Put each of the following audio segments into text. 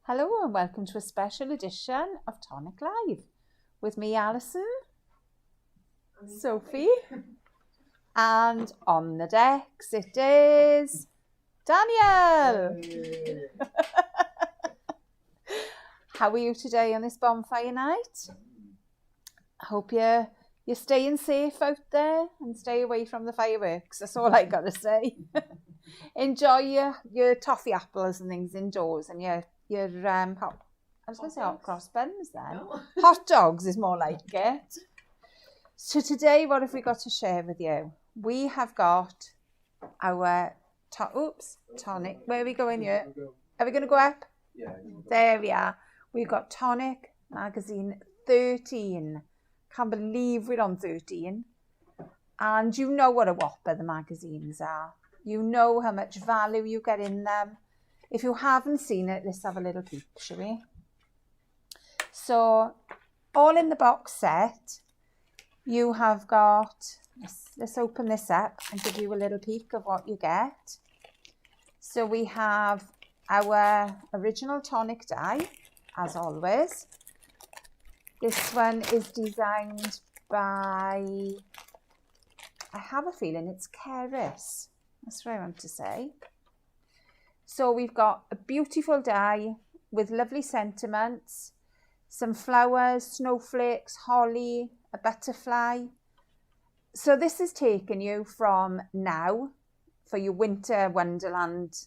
Hello and welcome to a special edition of Tonic Live with me, Alison, Sophie, and on the decks it is Daniel. How are you today on this bonfire night? I hope you're staying safe out there and stay away from the fireworks. That's all I got to say. Enjoy your toffee apples and things indoors and your hot, I was going to say hot cross buns then. No. Hot dogs is more like it. So today, what have we got to share with you? We have got our, tonic. Where are we going here? Are we going to go up? Yeah. There we are. We've got Tonic magazine 13. Can't believe we're on 13. And you know what a whopper the magazines are. You know how much value you get in them. If you haven't seen it, let's have a little peek, shall we? So, all in the box set, you have got, let's open this up and give you a little peek of what you get. So we have our original tonic die, as always. This one is designed by, I have a feeling it's Keris. That's what I want to say. So we've got a beautiful die with lovely sentiments, some flowers, snowflakes, holly, a butterfly. So this is taking you from now for your winter wonderland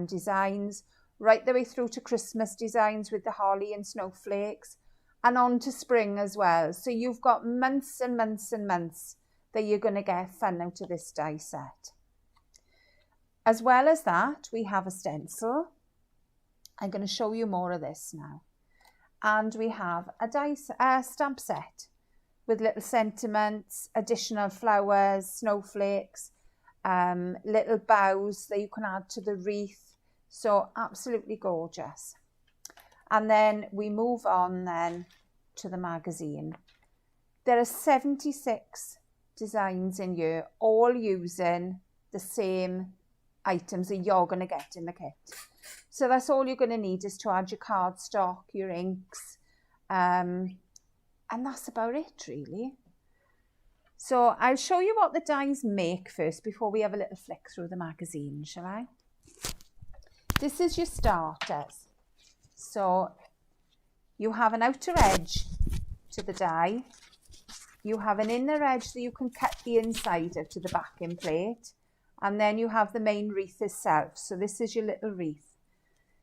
designs, right the way through to Christmas designs with the holly and snowflakes, and on to spring as well. So you've got months and months and months that you're going to get fun out of this die set. As well as that, we have a stencil. I'm going to show you more of this now. And we have a stamp set with little sentiments, additional flowers, snowflakes, little bows that you can add to the wreath. So absolutely gorgeous. And then we move on then to the magazine. There are 76 designs in here, all using the same items that you're going to get in the kit. So that's all you're going to need is to add your cardstock, your inks, and that's about it really. So I'll show you what the dies make first before we have a little flick through the magazine, shall I? This is your starters. So you have an outer edge to the die. You have an inner edge that you can cut the inside of to the backing plate. And then you have the main wreath itself. So this is your little wreath.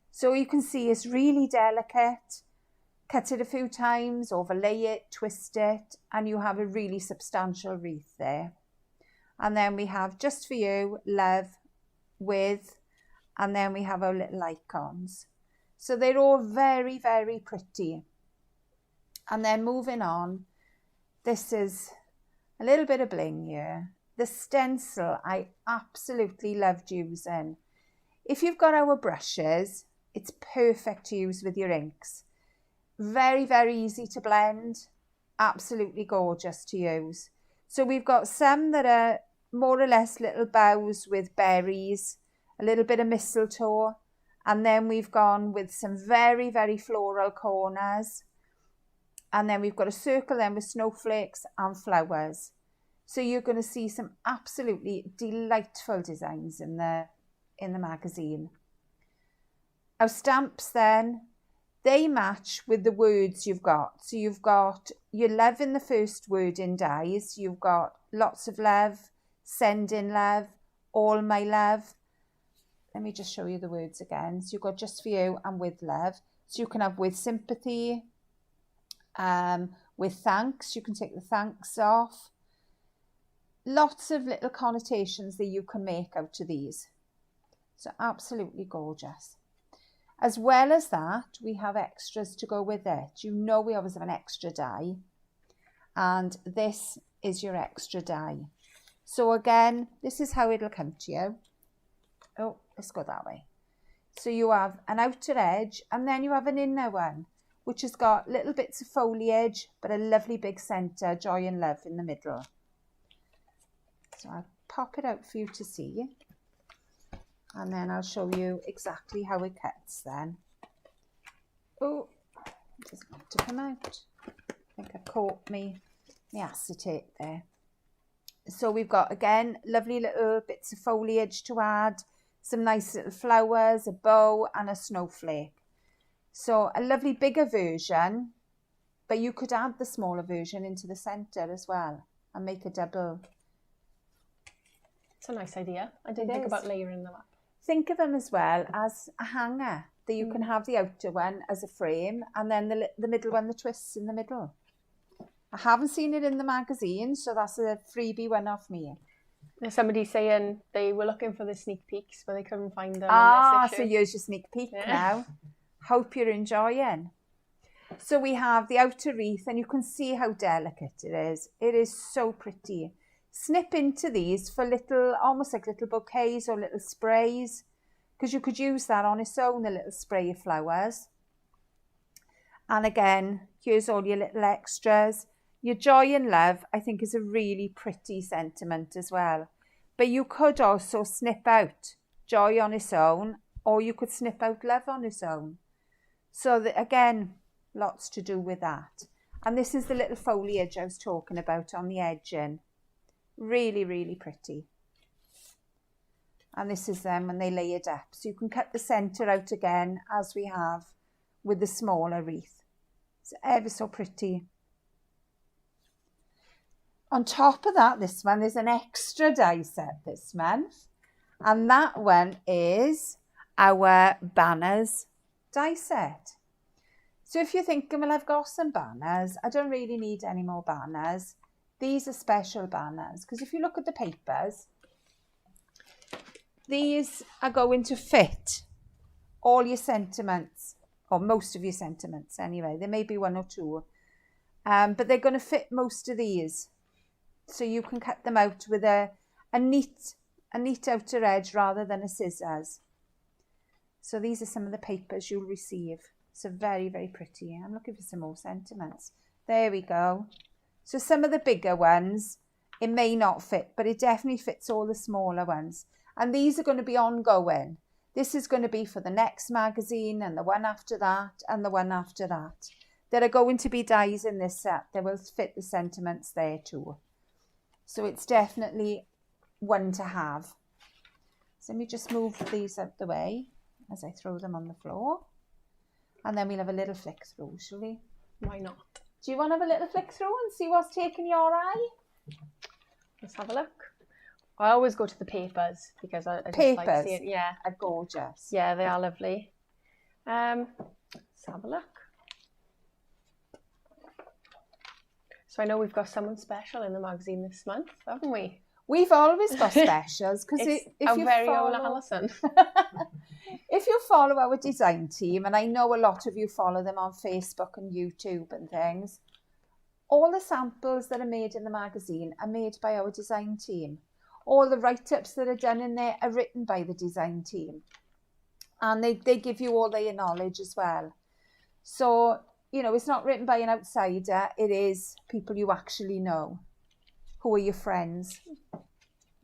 So you can see it's really delicate. Cut it a few times, overlay it, twist it, and you have a really substantial wreath there. And then we have just for you, love, with, and then we have our little icons. So they're all very, very pretty. And then moving on, this is a little bit of bling here. The stencil I absolutely loved using. If you've got our brushes, it's perfect to use with your inks. Very, very easy to blend. Absolutely gorgeous to use. So we've got some that are more or less little bows with berries, a little bit of mistletoe, and then we've gone with some very, very floral corners. And then we've got a circle then with snowflakes and flowers. So you're going to see some absolutely delightful designs in the magazine. Our stamps then, they match with the words you've got. So you've got your love in the first word in dies. You've got lots of love, sending love, all my love. Let me just show you the words again. So you've got just for you and with love. So you can have with sympathy, with thanks. You can take the thanks off. Lots of little connotations that you can make out of these. So absolutely gorgeous. As well as that, we have extras to go with it. You know we always have an extra die. And this is your extra die. So again, this is how it'll come to you. Oh, let's go that way. So you have an outer edge and then you have an inner one, which has got little bits of foliage, but a lovely big centre, joy and love in the middle. So I'll pop it out for you to see. And then I'll show you exactly how it cuts then. Oh, it doesn't want to come out. I think I caught me acetate there. So we've got, again, lovely little bits of foliage to add, some nice little flowers, a bow and a snowflake. So a lovely bigger version, but you could add the smaller version into the centre as well and make a double. It's a nice idea. I didn't think about layering them up. Think of them as well as a hanger, that you can have the outer one as a frame and then the middle one, the twists in the middle. I haven't seen it in the magazine, so that's a freebie one off me. There's somebody saying they were looking for the sneak peeks, but they couldn't find them. So here's your sneak peek now. Hope you're enjoying. So we have the outer wreath, and you can see how delicate it is. It is so pretty. Snip into these for little, almost like little bouquets or little sprays, because you could use that on its own, a little spray of flowers. And again, here's all your little extras. Your joy and love, I think, is a really pretty sentiment as well. But you could also snip out joy on its own, or you could snip out love on its own. So again, lots to do with that. And this is the little foliage I was talking about on the edging. Really, really pretty. And this is them when they lay it up. So you can cut the centre out again, as we have with the smaller wreath. It's ever so pretty. On top of that, this one is an extra die set this month. And that one is our banners die set. So if you're thinking, well, I've got some banners, I don't really need any more banners. These are special banners, because if you look at the papers, these are going to fit all your sentiments, or most of your sentiments anyway. There may be one or two, but they're going to fit most of these. So you can cut them out with a neat outer edge rather than a scissors. So these are some of the papers you'll receive. So very, very pretty. I'm looking for some more sentiments. There we go. So some of the bigger ones, it may not fit, but it definitely fits all the smaller ones. And these are going to be ongoing. This is going to be for the next magazine and the one after that and the one after that. There are going to be dies in this set that will fit the sentiments there too. So it's definitely one to have. So let me just move these out the way as I throw them on the floor. And then we'll have a little flick through, shall we? Why not? Do you want to have a little flick through and see what's taking your eye? Let's have a look. I always go to the papers because I just like seeing, yeah, are gorgeous. Yeah, they are lovely. Let's have a look. So I know we've got someone special in the magazine this month, haven't we? We've always got specials because if you very follow own Alison. If you follow our design team, and I know a lot of you follow them on Facebook and YouTube and things, all the samples that are made in the magazine are made by our design team. All the write-ups that are done in there are written by the design team. And they give you all their knowledge as well. So, you know, it's not written by an outsider. It is people you actually know, who are your friends.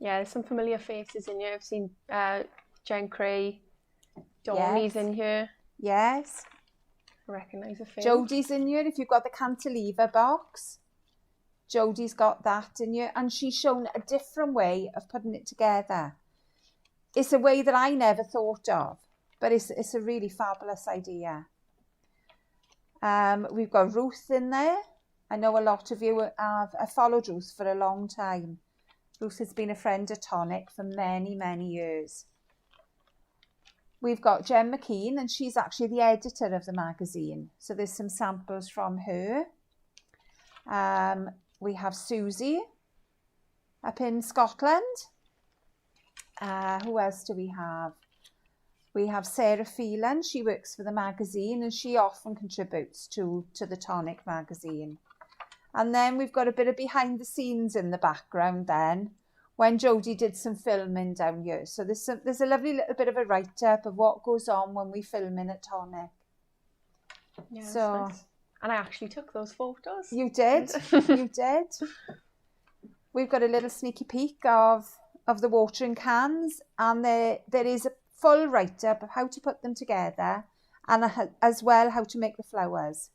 Yeah, there's some familiar faces in here. I've seen Jen Cray, Donnie's in here. Yes. I recognise a face. Jodie's in here. If you've got the cantilever box, Jodie's got that in here. And she's shown a different way of putting it together. It's a way that I never thought of, but it's a really fabulous idea. We've got Ruth in there. I know a lot of you have followed Ruth for a long time. Ruth has been a friend of Tonic for many, many years. We've got Jen McKean, and she's actually the editor of the magazine. So there's some samples from her. We have Susie up in Scotland. Who else do we have? We have Sarah Phelan. She works for the magazine and she often contributes to the Tonic magazine. And then we've got a bit of behind the scenes in the background then, when Jodie did some filming down here. So there's a lovely little bit of a write-up of what goes on when we film in at Tonic. Yeah, so nice. And I actually took those photos. You did. You did. We've got a little sneaky peek of the watering cans, and there is a full write-up of how to put them together and as well how to make the flowers.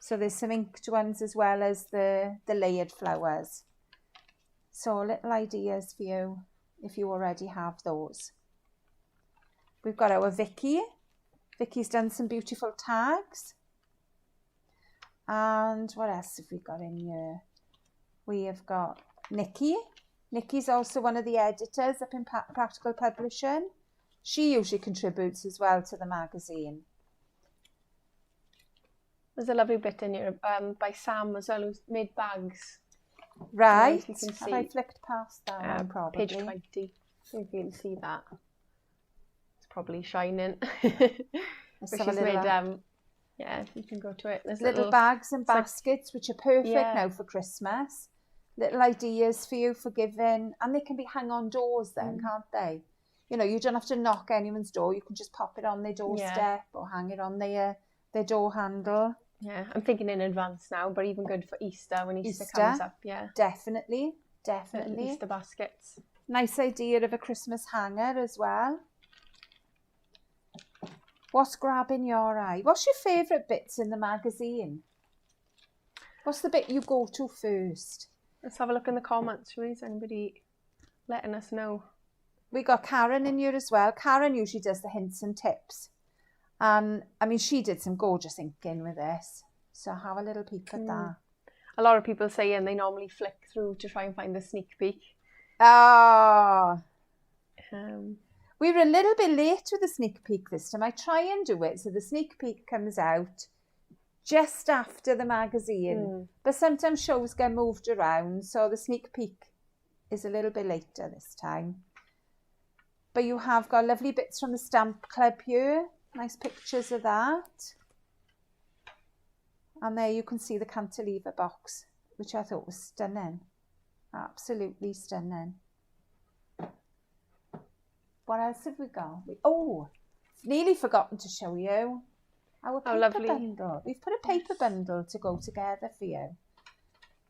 So there's some inked ones as well as the layered flowers. So little ideas for you if you already have those. We've got our Vicky. Vicky's done some beautiful tags. And what else have we got in here? We have got Nikki. Nikki's also one of the editors up in Practical Publishing. She usually contributes as well to the magazine. There's a lovely bit in here by Sam as well, who's made bags. Right. You can see. Have I flicked past that one probably? Page 20. So if you can see that. It's probably shining. Let's But have a she's little made, yeah, you can go to it. There's little bags and baskets, which are perfect now for Christmas. Little ideas for you for giving. And they can be hang on doors then, can't they? You know, you don't have to knock anyone's door. You can just pop it on their doorstep or hang it on their door handle. Yeah, I'm thinking in advance now, but even good for Easter when Easter comes up. Yeah, definitely. Easter baskets. Nice idea of a Christmas hanger as well. What's grabbing your eye? What's your favourite bits in the magazine? What's the bit you go to first? Let's have a look in the comments. Is anybody letting us know? We got Karen in here as well. Karen usually does the hints and tips. I mean, she did some gorgeous inking with this. So have a little peek at that. A lot of people saying they normally flick through to try and find the sneak peek. Oh. We were a little bit late with the sneak peek this time. I try and do it so the sneak peek comes out just after the magazine. But sometimes shows get moved around, so the sneak peek is a little bit later this time. But you have got lovely bits from the Stamp Club here. Nice pictures of that. And there you can see the cantilever box, which I thought was stunning. Absolutely stunning. What else have we got? Nearly forgotten to show you our paper bundle. We've put a paper bundle to go together for you.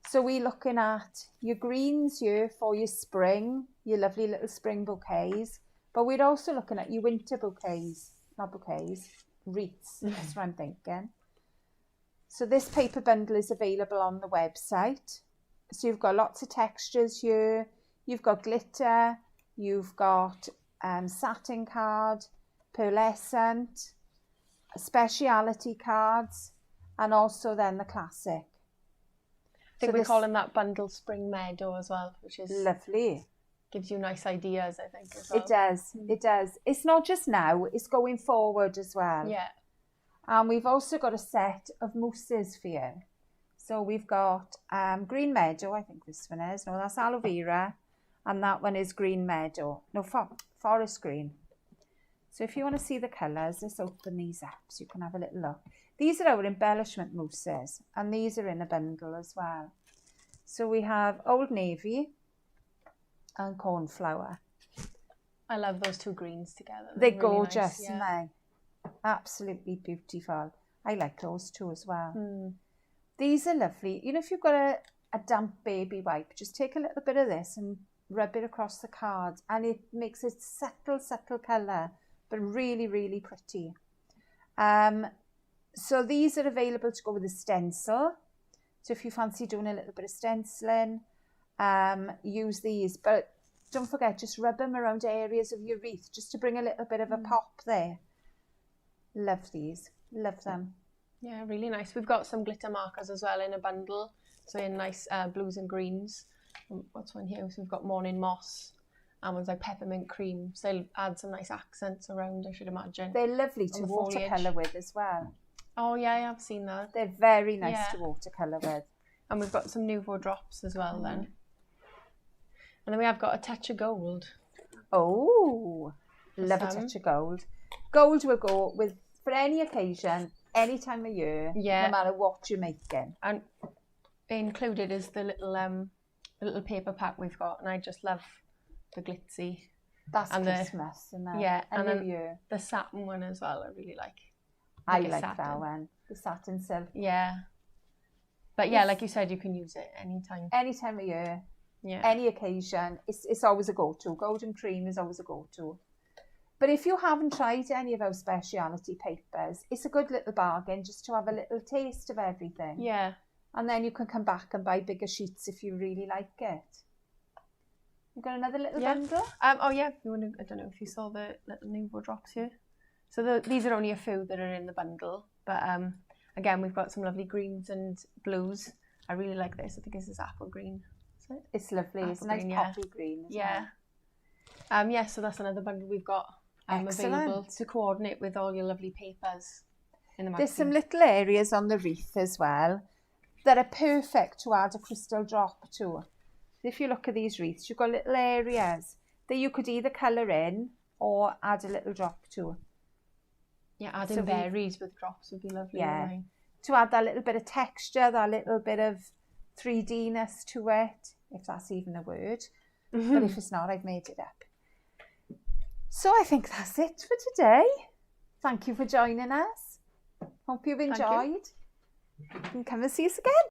So we're looking at your greens here for your spring, your lovely little spring bouquets. But we're also looking at your winter bouquets. Not bouquets, wreaths. That's what I'm thinking. So this paper bundle is available on the website. So you've got lots of textures here. You've got glitter. You've got satin card, pearlescent, speciality cards, and also then the classic. I think we're calling that bundle Spring Meadow as well, which is lovely. Gives you nice ideas, I think, as well. It does, it does. It's not just now, it's going forward as well. Yeah. And we've also got a set of mousses for you. So we've got Green Meadow, I think this one is. No, that's aloe vera. And that one is Green Meadow. No, forest green. So if you want to see the colours, let's open these up so you can have a little look. These are our embellishment mousses. And these are in a bundle as well. So we have Old Navy and Cornflower. I love those two greens together. They're really gorgeous, nice, aren't they? Absolutely beautiful. I like those two as well. These are lovely. You know, if you've got a damp baby wipe, just take a little bit of this and rub it across the cards, and it makes a subtle colour, but really, really pretty. So these are available to go with a stencil. So if you fancy doing a little bit of stenciling, use these. But don't forget, just rub them around areas of your wreath, just to bring a little bit of a pop there. Love these. Love them. Yeah, really nice. We've got some glitter markers as well in a bundle. So in nice blues and greens. What's one here? So we've got Morning Moss and one's like Peppermint Cream. So they'll add some nice accents around, I should imagine. They're lovely to watercolour with as well. Oh yeah, I have seen that. They're very nice to watercolour with. And we've got some Nouveau drops as well then. And then we have got a touch of gold. Oh, love a touch of gold. Gold will go with for any occasion, any time of year, no matter what you're making. And included is the little paper pack we've got, and I just love the glitzy. That's and Christmas, isn't it? Yeah, and then the satin one as well. I really like. I like that one, the satin silk. Yeah, but yeah, like you said, you can use it anytime. Any time of year. Yeah. Any occasion. It's always a go-to. Golden cream is always a go-to. But if you haven't tried any of our speciality papers, it's a good little bargain just to have a little taste of everything. Yeah. And then you can come back and buy bigger sheets if you really like it. You've got another little bundle? Oh yeah, I don't know if you saw the little Nuvo drops here. So these are only a few that are in the bundle. But again, we've got some lovely greens and blues. I really like this. I think this is apple green. It's lovely. It's a nice poppy green. Yeah. So that's another bundle we've got available to coordinate with all your lovely papers in the magazine. There's some little areas on the wreath as well that are perfect to add a crystal drop to. If you look at these wreaths, you've got little areas that you could either colour in or add a little drop to. Yeah, adding berries with drops would be lovely. Yeah, to add that little bit of texture, that little bit of 3D-ness to it, if that's even a word. But if it's not, I've made it up. So I think that's it for today. Thank you for joining us. Hope you've enjoyed. You can come and see us again.